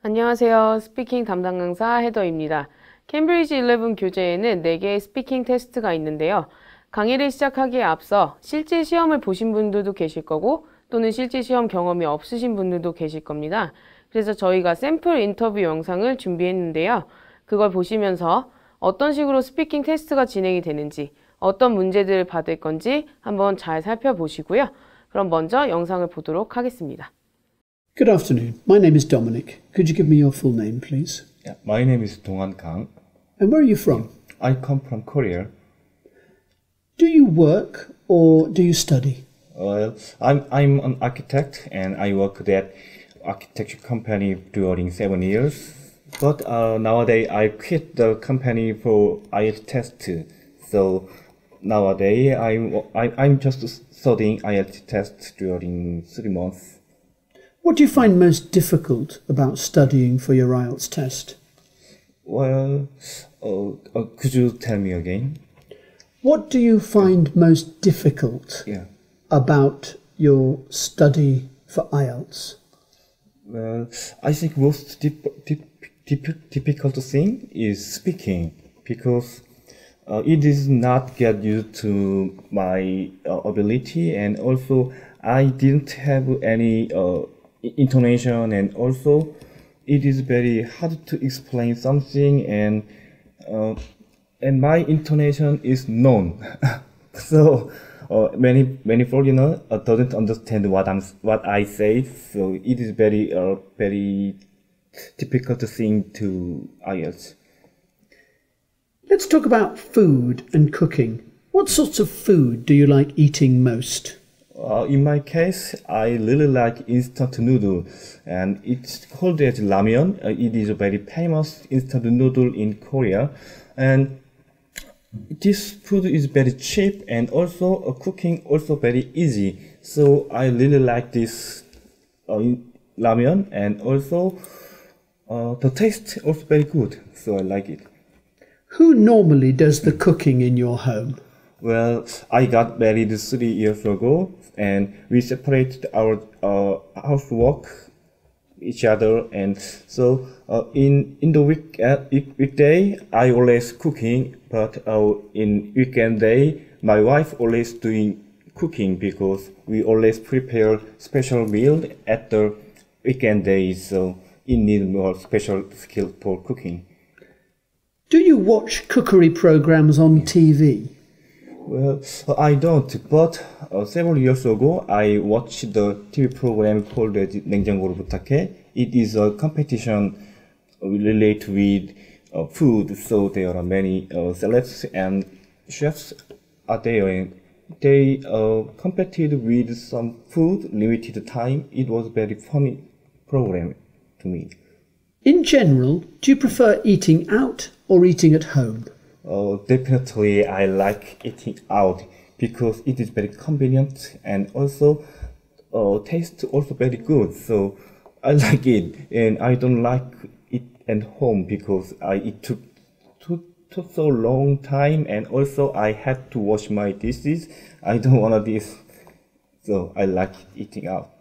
안녕하세요. 스피킹 담당 강사 헤더입니다. 캠브리지 11 교재에는 4개의 스피킹 테스트가 있는데요. 강의를 시작하기에 앞서 실제 시험을 보신 분들도 계실 거고 또는 실제 시험 경험이 없으신 분들도 계실 겁니다. 그래서 저희가 샘플 인터뷰 영상을 준비했는데요. 그걸 보시면서 어떤 식으로 스피킹 테스트가 진행이 되는지, 어떤 문제들을 받을 건지 한번 잘 살펴보시고요. 그럼 먼저 영상을 보도록 하겠습니다. Good afternoon. My name is Dominic. Could you give me your full name, please? Yeah, my name is Donghan Kang. And where are you from? I come from Korea. Do you work or do you study? Well, I'm an architect and I worked at architecture company during 7 years. But nowadays I quit the company for IELTS test. So nowadays I'm just studying IELTS test during 3 months. What do you find most difficult about studying for your IELTS test? Well, could you tell me again? What do you find most difficult Yeah. about your study for IELTS? Well, I think most difficult thing is speaking because it is not get used to my ability, and also I didn't have any intonation, and also it is very hard to explain something, and my intonation is known. So many foreigners doesn't understand what I say, so it is very difficult thing to IELTS. Let's talk about food and cooking. What sorts of food do you like eating most? In my case, I really like instant noodle, and it's called as ramyeon. It is a very famous instant noodle in Korea, and this food is very cheap, and also cooking also very easy. So I really like this ramyeon, and also the taste also very good. So I like it. Who normally does the cooking in your home? Well, I got married 3 years ago, and we separated our housework each other, and so in the weekday I always cooking, but in weekend day my wife always doing cooking because we always prepare special meal at the weekend days, so it needs more special skill for cooking. Do you watch cookery programs on TV? Well, I don't, but several years ago I watched the TV program called 냉장고를 부탁해. It is a competition related with food, so there are many celebs and chefs are there, and they competed with some food, limited time. It was a very funny program to me. In general, do you prefer eating out or eating at home? Definitely I like eating out because it is very convenient, and also taste also very good. So I like it, and I don't like it at home because it took so long time, and also I had to wash my dishes. I don't want this, so I like eating out.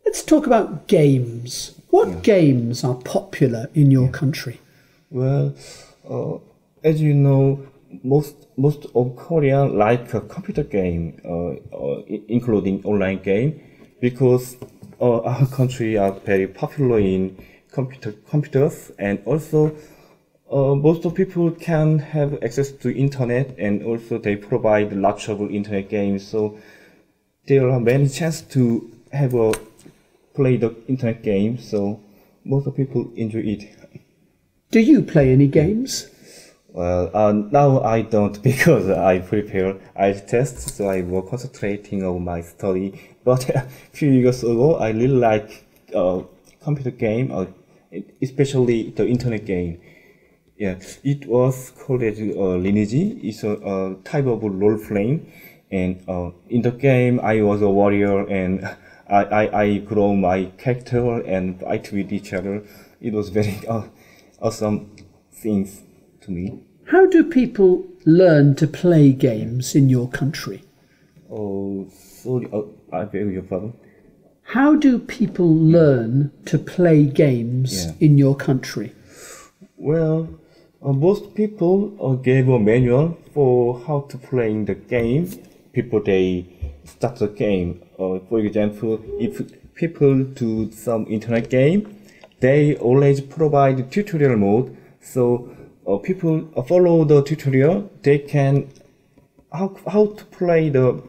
Let's talk about games. What games are popular in your country? Well, as you know, most of Korean like a computer game, including online game, because our country are very popular in computers, and also most of people can have access to internet, and also they provide lots of internet games. So there are many chances to have play the internet game. So most of people enjoy it. Do you play any games? Well, now I don't because I prepare IELTS tests, so I was concentrating on my study. But a few years ago, I really like computer game, especially the internet game. Yeah, it was called Lineage. It's a type of role playing, and in the game I was a warrior, and I grow my character and fight with each other. It was very awesome things to me. How do people learn to play games in your country? Oh, sorry, I beg your pardon. How do people learn to play games in your country? Well, most people gave a manual for how to play the game before they start the game. For example, if people do some internet game, they always provide tutorial mode. So people follow the tutorial, they can how to play the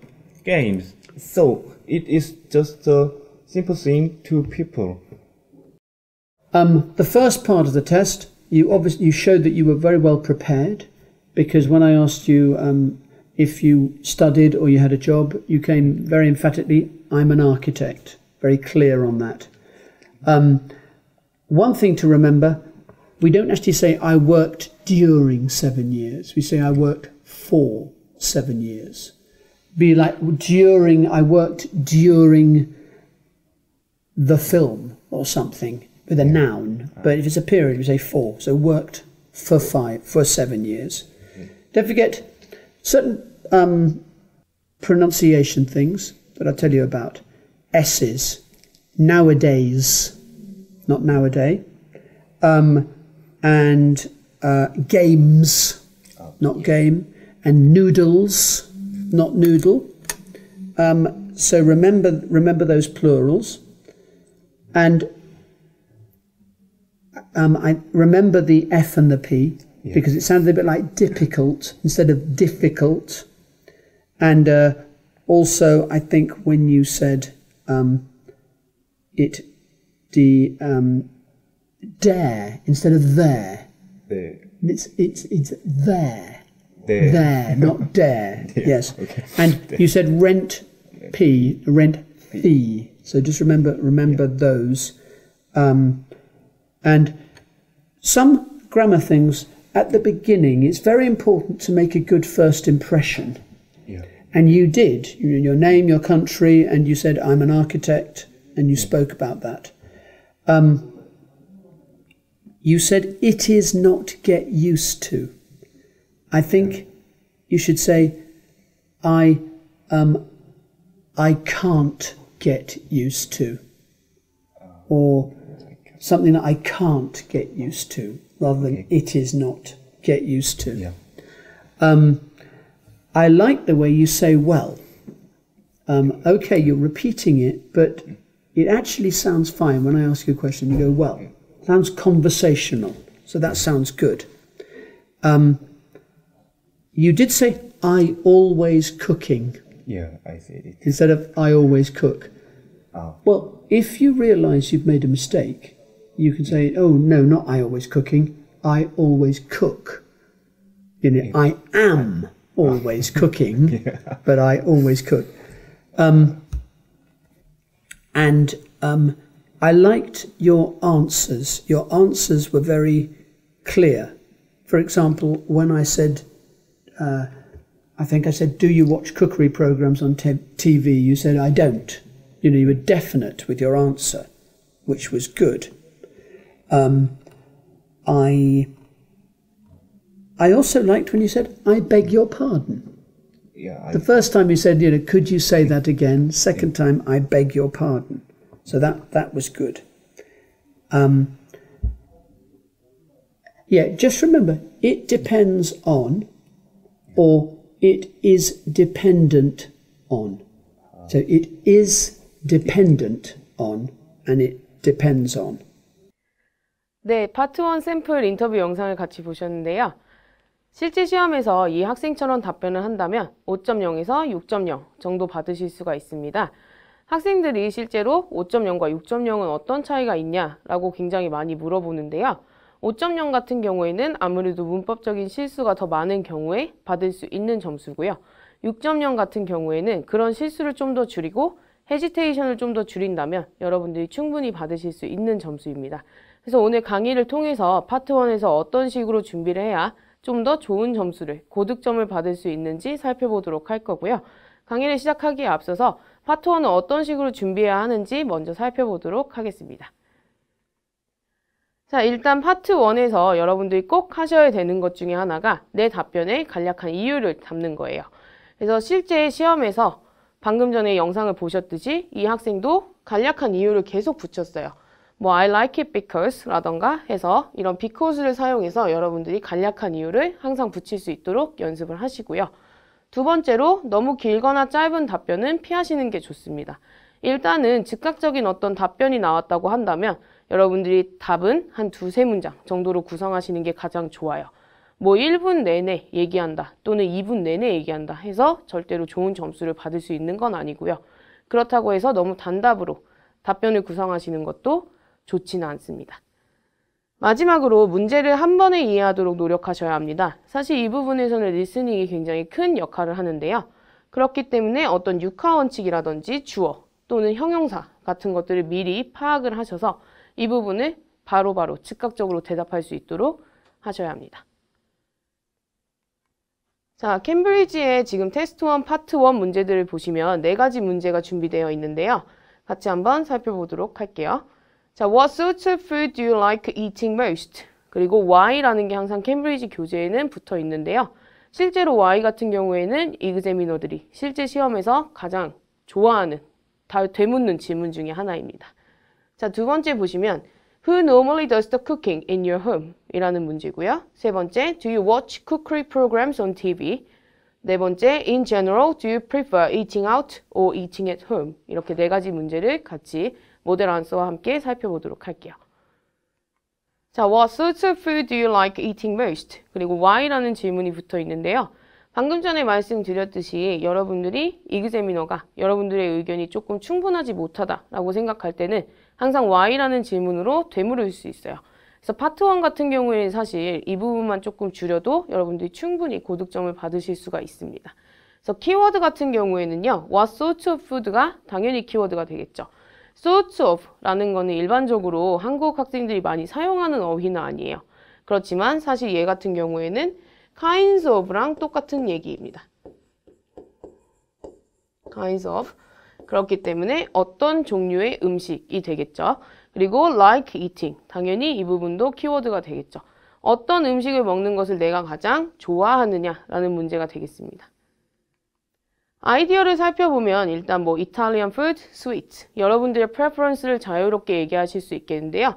games. So it is just a simple thing to people. The first part of the test, you showed that you were very well prepared, because when I asked you if you studied or you had a job, you came very emphatically, I'm an architect, very clear on that. One thing to remember, we don't actually say I worked during 7 years. We say I worked for 7 years. Be like I worked during the film or something with a noun. But if it's a period, we say for. So worked for 7 years. Don't forget certain pronunciation things that I'll tell you about. S's, nowadays, not nowadays, and games, not game, and noodles, not noodle. So remember those plurals, and I remember the F and the P, because it sounded a bit like difficult instead of difficult. And also, I think when you said dare instead of there, it's there. There, not dare. Yes. Okay. And you said rent fee. So just remember those. And some grammar things at the beginning, it's very important to make a good first impression. Yeah. And you did. Your name, your country, and you said, I'm an architect, and you spoke about that. You said, it is not get used to. I think you should say, I can't get used to, or something that I can't get used to, rather than it is not get used to. Yeah. I like the way you say well. Okay, you're repeating it, but it actually sounds fine. When I ask you a question, you go, well. Sounds conversational, so that sounds good. You did say, I always cooking. Yeah, I said it. Instead of, I always cook. Oh. Well, if you realise you've made a mistake, you can say, oh, no, not I always cooking. I always cook. I am always cooking, but I always cook. I liked your answers. Your answers were very clear. For example, when I said, I think I said, do you watch cookery programs on TV? You said, I don't. You were definite with your answer, which was good. I also liked when you said, I beg your pardon. Yeah. The first time you said, could you say that again? Second time, I beg your pardon. So that was good. Just remember, it depends on, or it is dependent on. So it is dependent on, and it depends on. 네, 파트 1 샘플 인터뷰 영상을 같이 보셨는데요. 실제 시험에서 이 학생처럼 답변을 한다면 5.0에서 6.0 정도 받으실 수가 있습니다. 학생들이 실제로 5.0과 6.0은 어떤 차이가 있냐라고 굉장히 많이 물어보는데요. 5.0 같은 경우에는 아무래도 문법적인 실수가 더 많은 경우에 받을 수 있는 점수고요. 6.0 같은 경우에는 그런 실수를 좀 더 줄이고 헤지테이션을 좀 더 줄인다면 여러분들이 충분히 받으실 수 있는 점수입니다. 그래서 오늘 강의를 통해서 파트 1에서 어떤 식으로 준비를 해야 좀 더 좋은 점수를, 고득점을 받을 수 있는지 살펴보도록 할 거고요. 강의를 시작하기에 앞서서 파트 1은 어떤 식으로 준비해야 하는지 먼저 살펴보도록 하겠습니다. 자, 일단 파트 1에서 여러분들이 꼭 하셔야 되는 것 중에 하나가 내 답변의 간략한 이유를 담는 거예요. 그래서 실제 시험에서 방금 전에 영상을 보셨듯이 이 학생도 간략한 이유를 계속 붙였어요. 뭐 I like it because 라던가 해서 이런 because를 사용해서 여러분들이 간략한 이유를 항상 붙일 수 있도록 연습을 하시고요. 두 번째로 너무 길거나 짧은 답변은 피하시는 게 좋습니다. 일단은 즉각적인 어떤 답변이 나왔다고 한다면 여러분들이 답은 한 두세 문장 정도로 구성하시는 게 가장 좋아요. 뭐 1분 내내 얘기한다 또는 2분 내내 얘기한다 해서 절대로 좋은 점수를 받을 수 있는 건 아니고요. 그렇다고 해서 너무 단답으로 답변을 구성하시는 것도 좋지는 않습니다. 마지막으로 문제를 한 번에 이해하도록 노력하셔야 합니다. 사실 이 부분에서는 리스닝이 굉장히 큰 역할을 하는데요. 그렇기 때문에 어떤 육하 원칙이라든지 주어 또는 형용사 같은 것들을 미리 파악을 하셔서 이 부분을 바로바로 즉각적으로 대답할 수 있도록 하셔야 합니다. 자, 캠브리지의 지금 테스트 1 파트 1 문제들을 보시면 4가지 문제가 준비되어 있는데요. 같이 한번 살펴보도록 할게요. 자, what sort of food do you like eating most? 그리고 why라는 게 항상 캠브리지 교재에는 붙어 있는데요. 실제로 why 같은 경우에는 이그제미너들이 실제 시험에서 가장 좋아하는, 다 되묻는 질문 중에 하나입니다. 자, 두 번째 보시면 Who normally does the cooking in your home? 이라는 문제고요. 세 번째, Do you watch cookery programs on TV? 네 번째, In general, do you prefer eating out or eating at home? 이렇게 4가지 문제를 같이 모델 안서와 함께 살펴보도록 할게요. 자, What sorts of food do you like eating most? 그리고 why라는 질문이 붙어 있는데요. 방금 전에 말씀드렸듯이 여러분들이 이그제미너가 여러분들의 의견이 조금 충분하지 못하다라고 생각할 때는 항상 why라는 질문으로 되물을 수 있어요. 그래서 파트 1 같은 경우에는 사실 이 부분만 조금 줄여도 여러분들이 충분히 고득점을 받으실 수가 있습니다. 그래서 키워드 같은 경우에는요. What sort of food가 당연히 키워드가 되겠죠. sort of 라는 거는 일반적으로 한국 학생들이 많이 사용하는 어휘는 아니에요. 그렇지만 사실 얘 같은 경우에는 kinds of랑 똑같은 얘기입니다. kinds of. 그렇기 때문에 어떤 종류의 음식이 되겠죠. 그리고 like eating. 당연히 이 부분도 키워드가 되겠죠. 어떤 음식을 먹는 것을 내가 가장 좋아하느냐라는 문제가 되겠습니다. 아이디어를 살펴보면 일단 뭐 Italian food, sweet. 여러분들의 preference를 자유롭게 얘기하실 수 있겠는데요.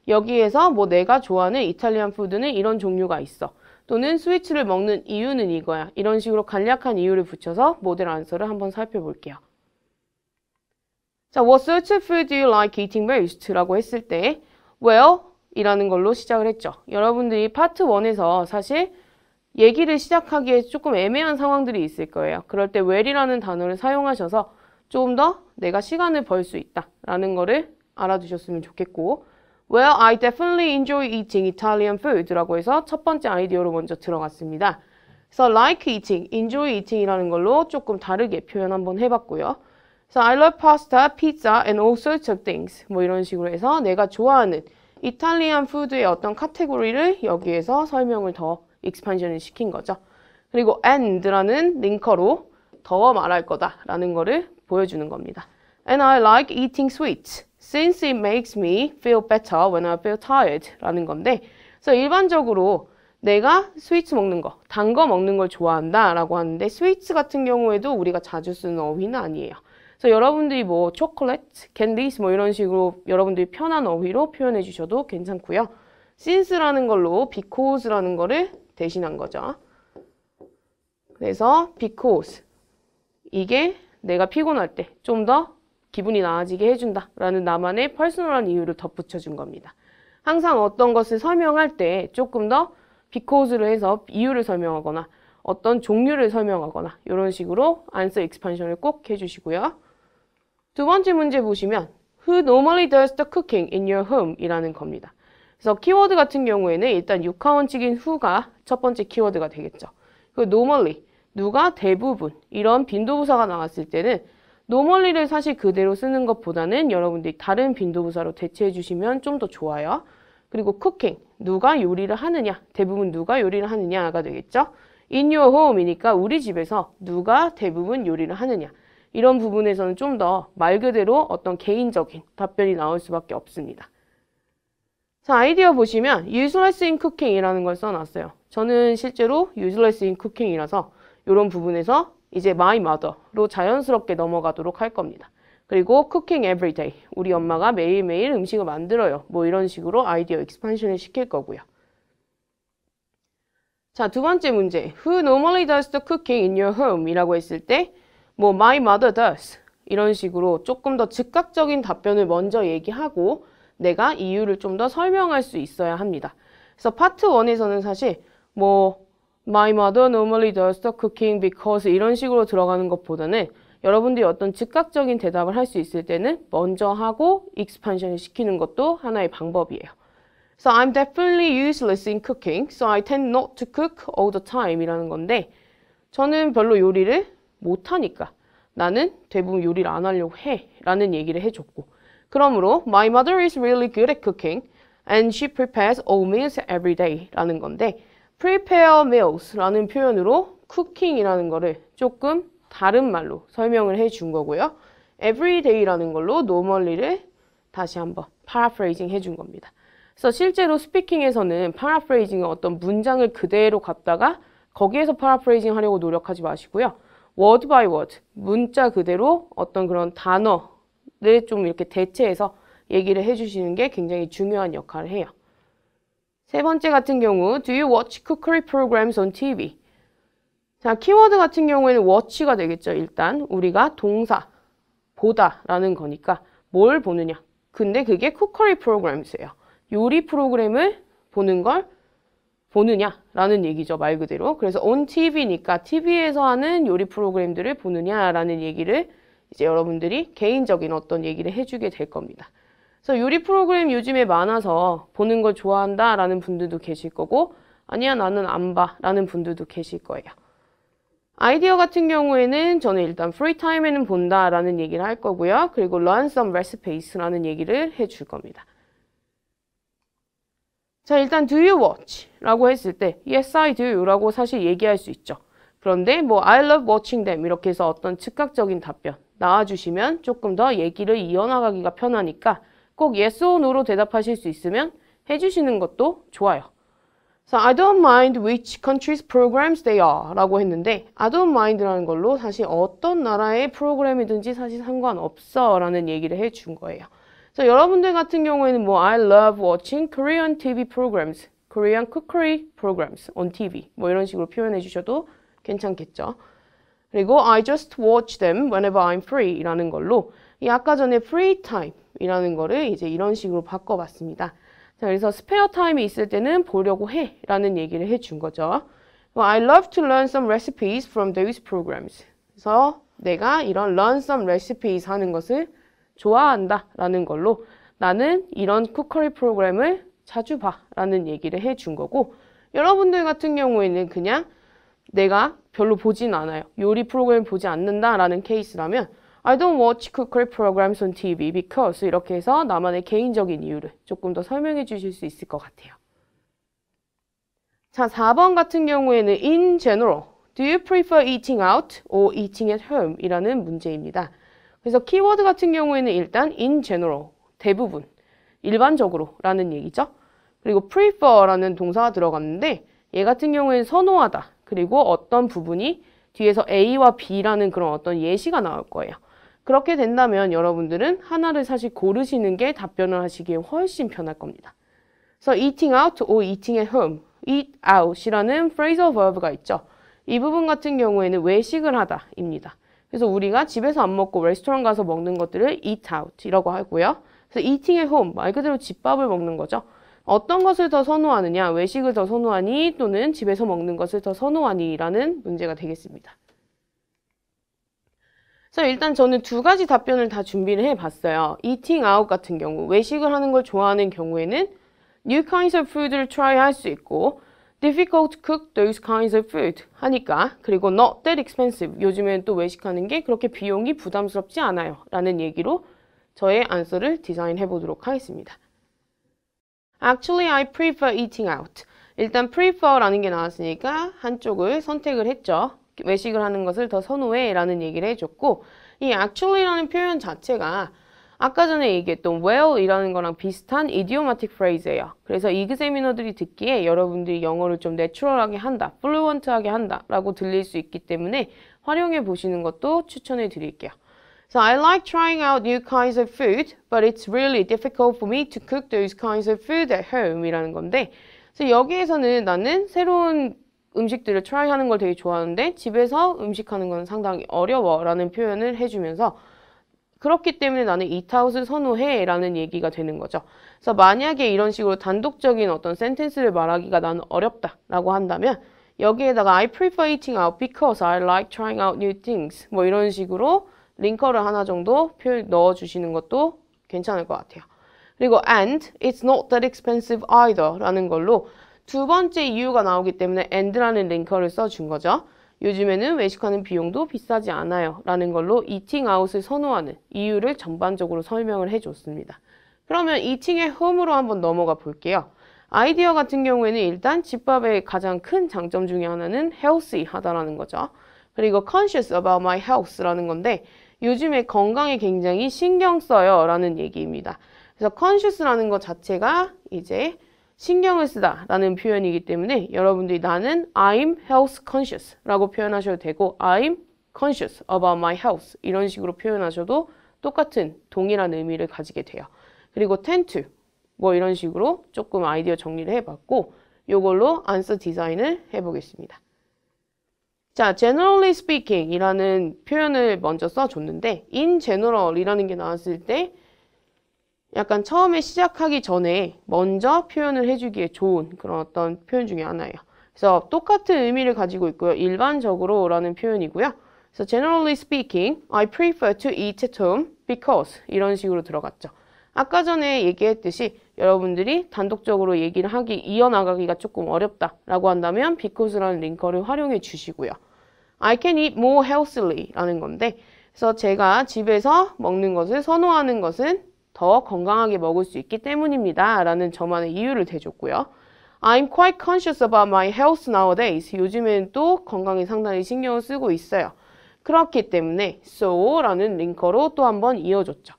여기에서 뭐 내가 좋아하는 이탈리안 푸드는 이런 종류가 있어. 또는 스위트를 먹는 이유는 이거야. 이런 식으로 간략한 이유를 붙여서 모델 안서를 한번 살펴볼게요. 자, what sort of food do you like eating most? 라고 했을 때 well 이라는 걸로 시작을 했죠. 여러분들이 파트 1에서 사실 얘기를 시작하기에 조금 애매한 상황들이 있을 거예요. 그럴 때 well이라는 단어를 사용하셔서 조금 더 내가 시간을 벌 수 있다라는 거를 알아두셨으면 좋겠고 Well, I definitely enjoy eating Italian food 라고 해서 첫 번째 아이디어로 먼저 들어갔습니다. 그래서 like eating, enjoy eating이라는 걸로 조금 다르게 표현 한번 해봤고요. 그래서 I love pasta, pizza and all sorts of things 뭐 이런 식으로 해서 내가 좋아하는 이탈리안 푸드의 어떤 카테고리를 여기에서 설명을 더 익스판션을 시킨 거죠. 그리고 and라는 링커로 더 말할 거다라는 거를 보여주는 겁니다. And I like eating sweets since it makes me feel better when I feel tired 라는 건데 그래서 일반적으로 내가 스위트 먹는 거, 단 거 먹는 걸 좋아한다 라고 하는데 스위트 같은 경우에도 우리가 자주 쓰는 어휘는 아니에요. 그래서 여러분들이 뭐 초콜릿, 캔디스 뭐 이런 식으로 여러분들이 편한 어휘로 표현해 주셔도 괜찮고요. since라는 걸로 because라는 거를 대신한 거죠. 그래서 because 이게 내가 피곤할 때 좀 더 기분이 나아지게 해준다 라는 나만의 퍼스널한 이유를 덧붙여준 겁니다. 항상 어떤 것을 설명할 때 조금 더 because를 해서 이유를 설명하거나 어떤 종류를 설명하거나 이런 식으로 answer expansion을 꼭 해주시고요. 두 번째 문제 보시면 Who normally does the cooking in your home? 이라는 겁니다. 그래서 키워드 같은 경우에는 일단 육하 원칙인 who가 첫 번째 키워드가 되겠죠. 그 normally, 누가 대부분 이런 빈도부사가 나왔을 때는 normally를 사실 그대로 쓰는 것보다는 여러분들이 다른 빈도부사로 대체해 주시면 좀 더 좋아요. 그리고 cooking, 누가 요리를 하느냐, 대부분 누가 요리를 하느냐가 되겠죠. in your home이니까 우리 집에서 누가 대부분 요리를 하느냐. 이런 부분에서는 좀 더 말 그대로 어떤 개인적인 답변이 나올 수밖에 없습니다. 자, 아이디어 보시면 useless in cooking 이라는 걸 써놨어요. 저는 실제로 useless in cooking 이라서 이런 부분에서 이제 my mother로 자연스럽게 넘어가도록 할 겁니다. 그리고 cooking every day. 우리 엄마가 매일매일 음식을 만들어요. 뭐 이런 식으로 아이디어 익스판션을 시킬 거고요. 자, 두 번째 문제. Who normally does the cooking in your home? 이라고 했을 때 뭐 my mother does. 이런 식으로 조금 더 즉각적인 답변을 먼저 얘기하고 내가 이유를 좀 더 설명할 수 있어야 합니다. 그래서 파트 1에서는 사실 뭐 My mother normally does the cooking because 이런 식으로 들어가는 것보다는 여러분들이 어떤 즉각적인 대답을 할 수 있을 때는 먼저 하고 익스판션을 시키는 것도 하나의 방법이에요. So I'm definitely useless in cooking, so I tend not to cook all the time 이라는 건데 저는 별로 요리를 못하니까 나는 대부분 요리를 안 하려고 해 라는 얘기를 해줬고 그러므로 My mother is really good at cooking and she prepares all meals every day 라는 건데 prepare meals 라는 표현으로 cooking이라는 거를 조금 다른 말로 설명을 해준 거고요. every day라는 걸로 normally를 다시 한번 paraphrasing 해준 겁니다. 그래서 실제로 스피킹에서는 paraphrasing은 어떤 문장을 그대로 갖다가 거기에서 paraphrasing 하려고 노력하지 마시고요. word by word, 문자 그대로 어떤 그런 단어를 좀 이렇게 대체해서 얘기를 해주시는 게 굉장히 중요한 역할을 해요. 세 번째 같은 경우, do you watch cookery programs on TV? 자, 키워드 같은 경우에는 watch가 되겠죠. 일단 우리가 동사, 보다라는 거니까 뭘 보느냐. 근데 그게 cookery programs예요. 요리 프로그램을 보는 걸 보느냐라는 얘기죠. 말 그대로. 그래서 on TV니까 TV에서 하는 요리 프로그램들을 보느냐라는 얘기를 이제 여러분들이 개인적인 어떤 얘기를 해주게 될 겁니다. 그래서 요리 프로그램 요즘에 많아서 보는 걸 좋아한다라는 분들도 계실 거고 아니야 나는 안 봐 라는 분들도 계실 거예요. 아이디어 같은 경우에는 저는 일단 free time에는 본다라는 얘기를 할 거고요. 그리고 learn some recipes라는 얘기를 해줄 겁니다. 자, 일단 do you watch? 라고 했을 때 yes I do 라고 사실 얘기할 수 있죠. 그런데 뭐 I love watching them 이렇게 해서 어떤 즉각적인 답변 나와주시면 조금 더 얘기를 이어나가기가 편하니까 꼭 yes or no로 대답하실 수 있으면 해주시는 것도 좋아요. So I don't mind which country's programs they are 라고 했는데 I don't mind라는 걸로 사실 어떤 나라의 프로그램이든지 사실 상관없어 라는 얘기를 해준 거예요. 그래서 여러분들 같은 경우에는 뭐 I love watching Korean TV programs, Korean cookery programs on TV 뭐 이런 식으로 표현해 주셔도 괜찮겠죠. 그리고 I just watch them whenever I'm free 라는 걸로 이 아까 전에 free time 이라는 거를 이제 이런 식으로 바꿔봤습니다. 자, 그래서 스페어 타임이 있을 때는 보려고 해 라는 얘기를 해준 거죠. I love to learn some recipes from those programs. 그래서 내가 이런 learn some recipes 하는 것을 좋아한다 라는 걸로 나는 이런 쿠커리 프로그램을 자주 봐 라는 얘기를 해준 거고 여러분들 같은 경우에는 그냥 내가 별로 보진 않아요. 요리 프로그램 보지 않는다 라는 케이스라면 I don't watch cookery programs on TV because 이렇게 해서 나만의 개인적인 이유를 조금 더 설명해 주실 수 있을 것 같아요. 자, 4번 같은 경우에는 in general, do you prefer eating out or eating at home? 이라는 문제입니다. 그래서 키워드 같은 경우에는 일단 in general, 대부분, 일반적으로 라는 얘기죠. 그리고 prefer라는 동사가 들어갔는데 얘 같은 경우에는 선호하다. 그리고 어떤 부분이 뒤에서 A와 B라는 그런 어떤 예시가 나올 거예요. 그렇게 된다면 여러분들은 하나를 사실 고르시는 게 답변을 하시기에 훨씬 편할 겁니다. 그래서 eating out or eating at home, eat out이라는 phrasal verb가 있죠. 이 부분 같은 경우에는 외식을 하다입니다. 그래서 우리가 집에서 안 먹고 레스토랑 가서 먹는 것들을 eat out이라고 하고요. 그래서 eating at home, 말 그대로 집밥을 먹는 거죠. 어떤 것을 더 선호하느냐, 외식을 더 선호하니 또는 집에서 먹는 것을 더 선호하니 라는 문제가 되겠습니다. 그래서 일단 저는 두 가지 답변을 다 준비를 해봤어요. eating out 같은 경우, 외식을 하는 걸 좋아하는 경우에는 new kinds of food를 try 할 수 있고 difficult to cook those kinds of food 하니까 그리고 not that expensive, 요즘에는 또 외식하는 게 그렇게 비용이 부담스럽지 않아요 라는 얘기로 저의 안서를 디자인해 보도록 하겠습니다. Actually, I prefer eating out. 일단 prefer라는 게 나왔으니까 한쪽을 선택을 했죠. 외식을 하는 것을 더 선호해 라는 얘기를 해줬고 이 actually라는 표현 자체가 아까 전에 얘기했던 well이라는 거랑 비슷한 idiomatic phrase예요. 그래서 이그제미너들이 듣기에 여러분들이 영어를 좀 내추럴하게 한다, fluent하게 한다 라고 들릴 수 있기 때문에 활용해 보시는 것도 추천해 드릴게요. So I like trying out new kinds of food, but it's really difficult for me to cook those kinds of food at home 이라는 건데, 그래서 여기에서는 나는 새로운 음식들을 try 하는 걸 되게 좋아하는데 집에서 음식하는 건 상당히 어려워 라는 표현을 해주면서 그렇기 때문에 나는 eat out을 선호해 라는 얘기가 되는 거죠. 그래서 만약에 이런 식으로 단독적인 어떤 센텐스를 말하기가 나는 어렵다 라고 한다면 여기에다가 I prefer eating out because I like trying out new things 뭐 이런 식으로 링커를 하나 정도 넣어주시는 것도 괜찮을 것 같아요. 그리고 and it's not that expensive either 라는 걸로 두 번째 이유가 나오기 때문에 and라는 링커를 써준 거죠. 요즘에는 외식하는 비용도 비싸지 않아요 라는 걸로 eating out을 선호하는 이유를 전반적으로 설명을 해줬습니다. 그러면 eating의 home으로 한번 넘어가 볼게요. 아이디어 같은 경우에는 일단 집밥의 가장 큰 장점 중에 하나는 healthy하다라는 거죠. 그리고 conscious about my health라는 건데 요즘에 건강에 굉장히 신경 써요 라는 얘기입니다. 그래서 conscious라는 것 자체가 이제 신경을 쓰다 라는 표현이기 때문에 여러분들이 나는 I'm health conscious 라고 표현하셔도 되고 I'm conscious about my health 이런 식으로 표현하셔도 똑같은 동일한 의미를 가지게 돼요. 그리고 tend to 뭐 이런 식으로 조금 아이디어 정리를 해봤고 이걸로 answer 디자인을 해보겠습니다. 자, generally speaking 이라는 표현을 먼저 써줬는데 in general 이라는 게 나왔을 때 약간 처음에 시작하기 전에 먼저 표현을 해주기에 좋은 그런 어떤 표현 중에 하나예요. 그래서 똑같은 의미를 가지고 있고요. 일반적으로 라는 표현이고요. 그래서 generally speaking, I prefer to eat at home because 이런 식으로 들어갔죠. 아까 전에 얘기했듯이 여러분들이 단독적으로 얘기를 이어나가기가 조금 어렵다라고 한다면 because라는 링커를 활용해 주시고요. I can eat more healthily 라는 건데 그래서 제가 집에서 먹는 것을 선호하는 것은 더 건강하게 먹을 수 있기 때문입니다. 라는 저만의 이유를 대줬고요. I'm quite conscious about my health nowadays. 요즘엔 또 건강에 상당히 신경을 쓰고 있어요. 그렇기 때문에 so 라는 링커로 또 한 번 이어줬죠.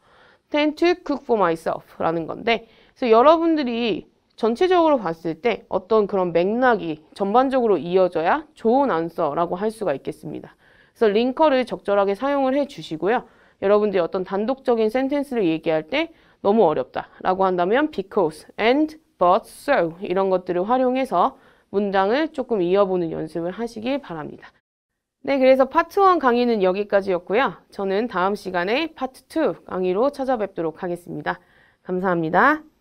tend to cook for myself 라는 건데 그래서 여러분들이 전체적으로 봤을 때 어떤 그런 맥락이 전반적으로 이어져야 좋은 안서라고 할 수가 있겠습니다. 그래서 링커를 적절하게 사용을 해 주시고요. 여러분들이 어떤 단독적인 센텐스를 얘기할 때 너무 어렵다 라고 한다면 because, and, but, so 이런 것들을 활용해서 문장을 조금 이어보는 연습을 하시길 바랍니다. 네, 그래서 파트 1 강의는 여기까지였고요. 저는 다음 시간에 파트 2 강의로 찾아뵙도록 하겠습니다. 감사합니다.